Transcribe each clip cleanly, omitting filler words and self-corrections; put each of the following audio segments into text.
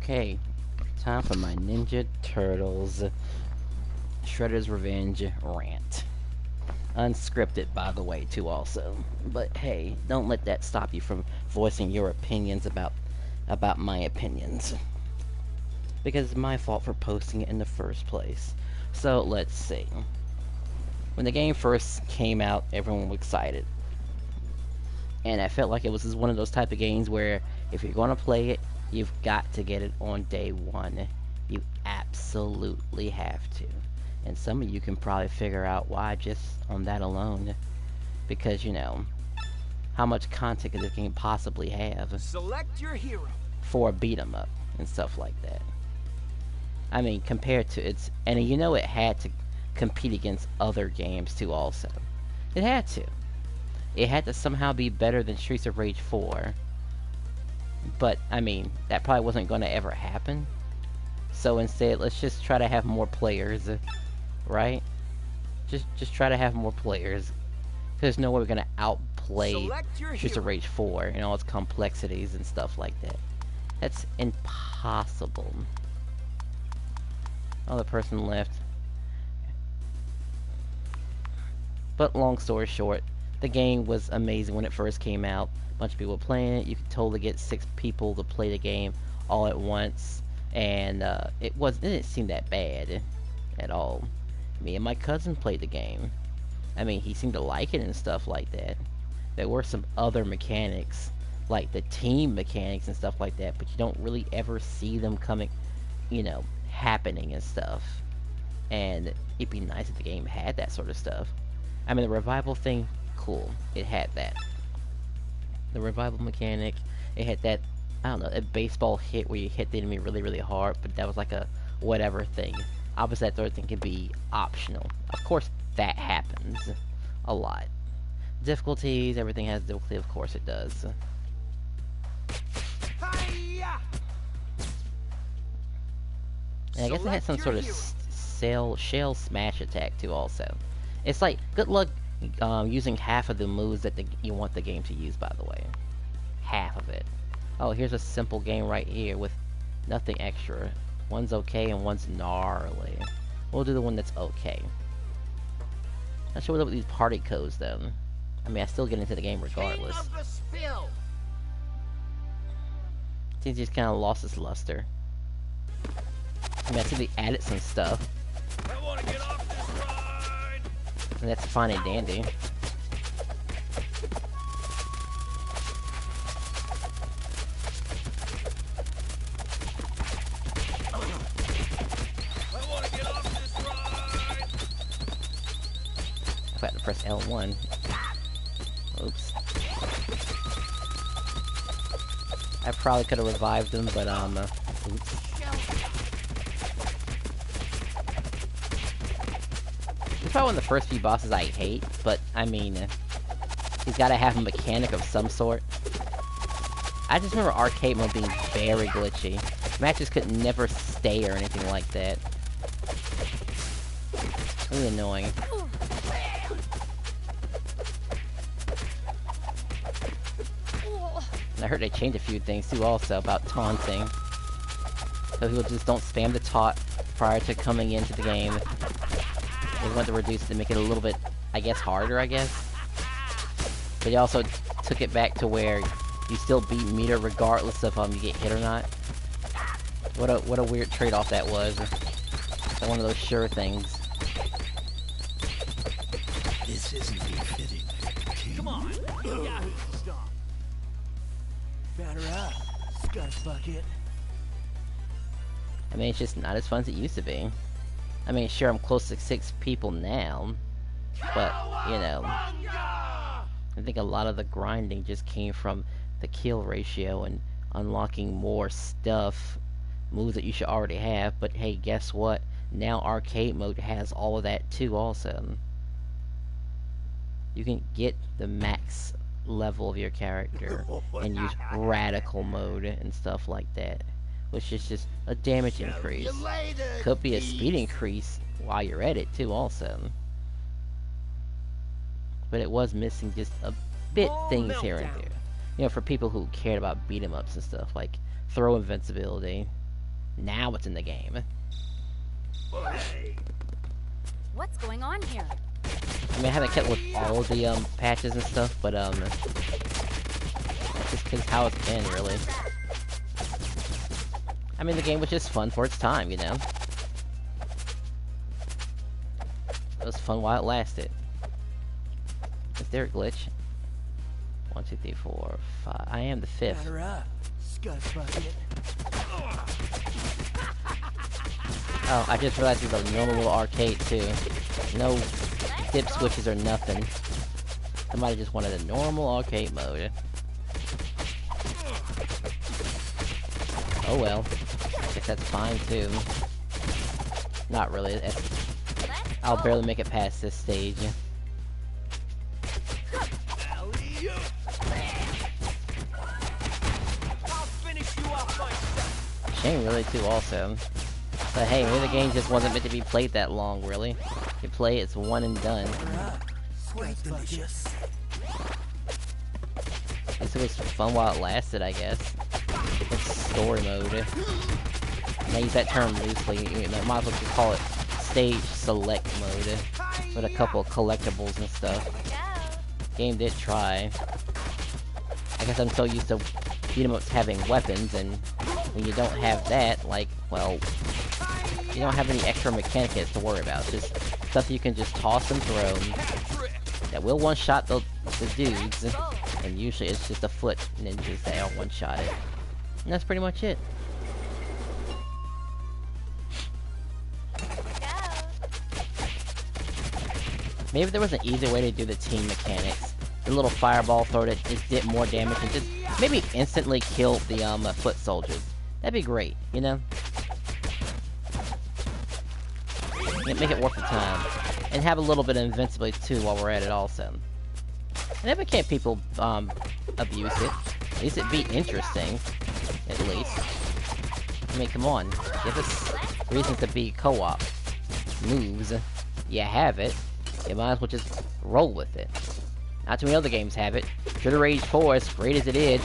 Okay, time for my Ninja Turtles Shredder's Revenge rant. Unscripted, by the way, too, also. But hey, don't let that stop you from voicing your opinions about my opinions. Because it's my fault for posting it in the first place. So, let's see. When the game first came out, everyone was excited. And I felt like it was one of those type of games where if you're going to play it, you've got to get it on day one. You absolutely have to. And some of you can probably figure out why just on that alone. Because, you know, how much content could this game possibly have? Select your hero. For a beat 'em up and stuff like that. I mean, compared to its... And you know it had to compete against other games too also. It had to. It had to somehow be better than Streets of Rage 4. But, I mean, that probably wasn't going to ever happen. So instead, let's just try to have more players, right? Just try to have more players. There's no way we're going to outplay Streets of Rage 4 and all its complexities and stuff like that. That's impossible. Oh, the person left. But long story short, the game was amazing when it first came out. A bunch of people playing it. You could totally get 6 people to play the game all at once. And it didn't seem that bad at all. Me and my cousin played the game. I mean, he seemed to like it and stuff like that. There were some other mechanics, like the team mechanics and stuff like that, but you don't really ever see them coming, you know, happening and stuff. And it'd be nice if the game had that sort of stuff. I mean, the revival thing, cool. It had that. The revival mechanic, it had that, I don't know, a baseball hit where you hit the enemy really, really hard, but that was like a whatever thing. Obviously, that third thing can be optional. Of course, that happens a lot. Difficulties, everything has difficulty, of course it does. And I guess it had some sort of shell smash attack too also. It's like, good luck using half of the moves that you want the game to use, by the way. Half of it. Oh, here's a simple game right here with nothing extra. One's okay and one's gnarly. We'll do the one that's okay. Not sure what these party codes though. I mean, I still get into the game regardless. Seems just kind of lost its luster. I mean, I see they added some stuff. I want to get off this ride. And that's fine and dandy. I want to get off this ride. I had to press L1. Oops. I probably could have revived him, but oops. He's probably one of the first few bosses I hate, but I mean, he's got to have a mechanic of some sort. I just remember arcade mode being very glitchy. Matches could never stay or anything like that. Really annoying. And I heard they changed a few things too also about taunting. So people just don't spam the taunt prior to coming into the game. They want to reduce it to make it a little bit, I guess, harder, I guess. But they also took it back to where you still beat meter regardless of you get hit or not. What a weird trade-off that was. Like one of those sure things. This isn't befitting. Come on, Yahoo stomp. Batter up, Scud Bucket. I mean, it's just not as fun as it used to be. I mean, sure, I'm close to 6 people now, but, you know, I think a lot of the grinding just came from the kill ratio and unlocking more stuff, moves that you should already have, but hey, guess what? Now arcade mode has all of that too also. You can get the max level of your character and use radical mode and stuff like that. Which is just a damage increase. Could be a speed increase while you're at it too also. But it was missing just a bit things here and there. You know, for people who cared about beat 'em ups and stuff, like throw invincibility. Now it's in the game. What's going on here? I mean, I haven't kept with all of the patches and stuff, but that's just how it's been, really. I mean, the game was just fun for its time, you know. It was fun while it lasted. Is there a glitch? 1, 2, 3, 4, 5. I am the 5th. Batter up, scuss bucket. Oh, I just realized there's a normal little arcade too. No dip switches or nothing. Somebody just wanted a normal arcade mode. Oh well. Guess that's fine too. Not really. I'll barely make it past this stage. Alley-oop. I'll finish you off myself. Shame really too also. But hey, maybe the game just wasn't meant to be played that long, really. You play it's one and done. Quite delicious. Guess it was fun while it lasted, I guess. It's story mode. And I use that term loosely, you know, might as well just call it stage select mode. With a couple of collectibles and stuff. Game did try. I guess I'm so used to beat 'em ups having weapons, and when you don't have that, like, well, you don't have any extra mechanics to worry about. It's just stuff you can just toss and throw that will one-shot the dudes, and usually it's just a foot ninjas that are one-shotted. And that's pretty much it. Maybe there was an easier way to do the team mechanics. The little fireball throw that just did more damage and just maybe instantly killed the foot soldiers. That'd be great, you know? Yeah, make it worth the time. And have a little bit of invincibility too while we're at it also. And if it can't people abuse it, at least it'd be interesting. At least. I mean, come on. Give us reasons to be co-op. Moves. You have it. You might as well just roll with it. Not too many other games have it. Shooter Rage 4, as great as it is,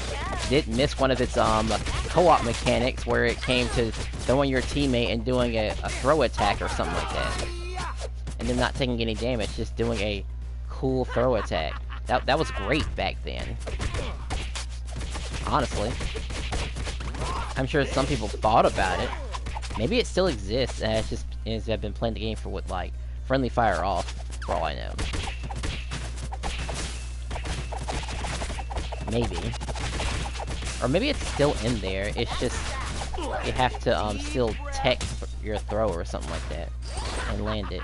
did miss one of its co-op mechanics where it came to throwing your teammate and doing a throw attack or something like that. And then not taking any damage, just doing a cool throw attack. That was great back then. Honestly. I'm sure some people thought about it. Maybe it still exists, and it's just I've been playing the game for what, like, friendly fire off, for all I know. Maybe. Or maybe it's still in there, it's just you have to still tech your throw or something like that and land it.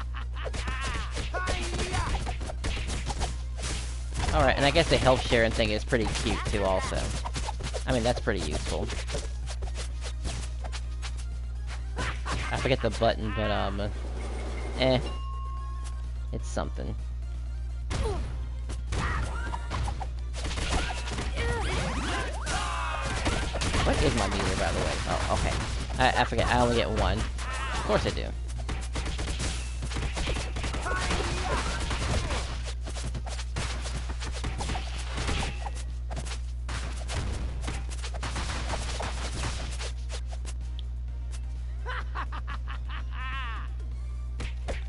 Alright, and I guess the health sharing thing is pretty cute too also. I mean, that's pretty useful. I forget the button, but it's something. What is my meter, by the way? Oh, okay. I forget, I only get one. Of course I do.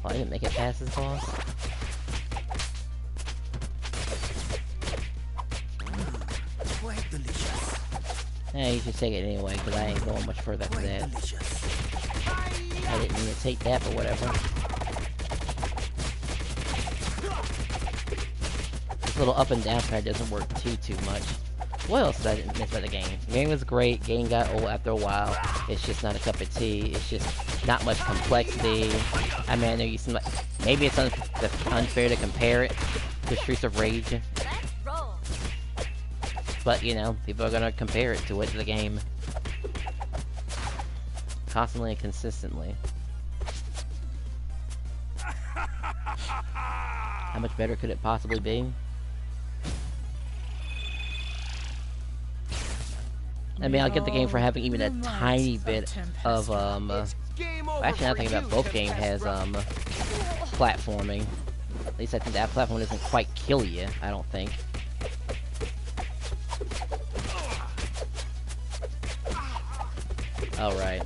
Oh, I didn't make it past this boss? Quite delicious. Yeah, you should take it anyway, because I ain't going much further after Quite that. delicious. I didn't mean to take that, but whatever. This little up and down pad doesn't work too much. What else did I didn't miss about the game? The game was great, game got old after a while. It's just not a cup of tea, it's just not much complexity. I mean, I know you seem like... Maybe it's unfair to compare it to Streets of Rage. But, you know, people are gonna compare it to the game. Constantly and consistently. How much better could it possibly be? I mean, I'll get the game for having even a tiny bit of, actually, I'm thinking about both games has, platforming. At least I think that platform doesn't quite kill you, I don't think. Alright.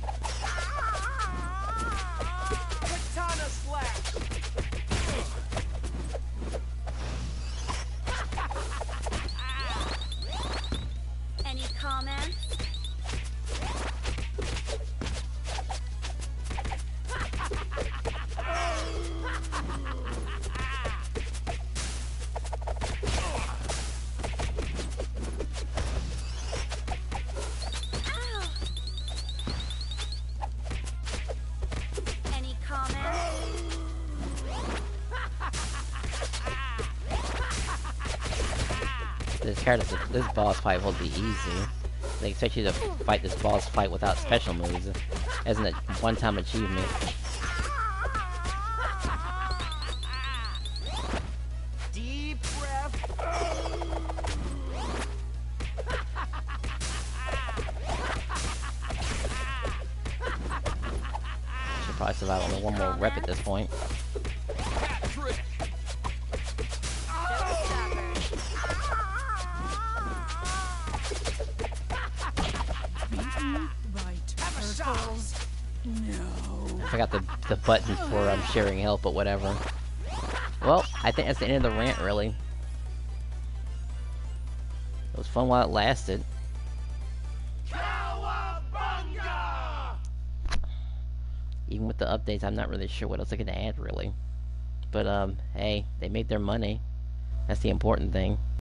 this character, this boss fight will be easy. They expect you to fight this boss fight without special moves, as a one-time achievement. Deep breath. Should probably survive only one more rep at this point. Trick. Turtles. No. I forgot the button for sharing help, but whatever. Well, I think that's the end of the rant, really. It was fun while it lasted. Cowabunga! Even with the updates, I'm not really sure what else I can add, really. But, hey, they made their money. That's the important thing.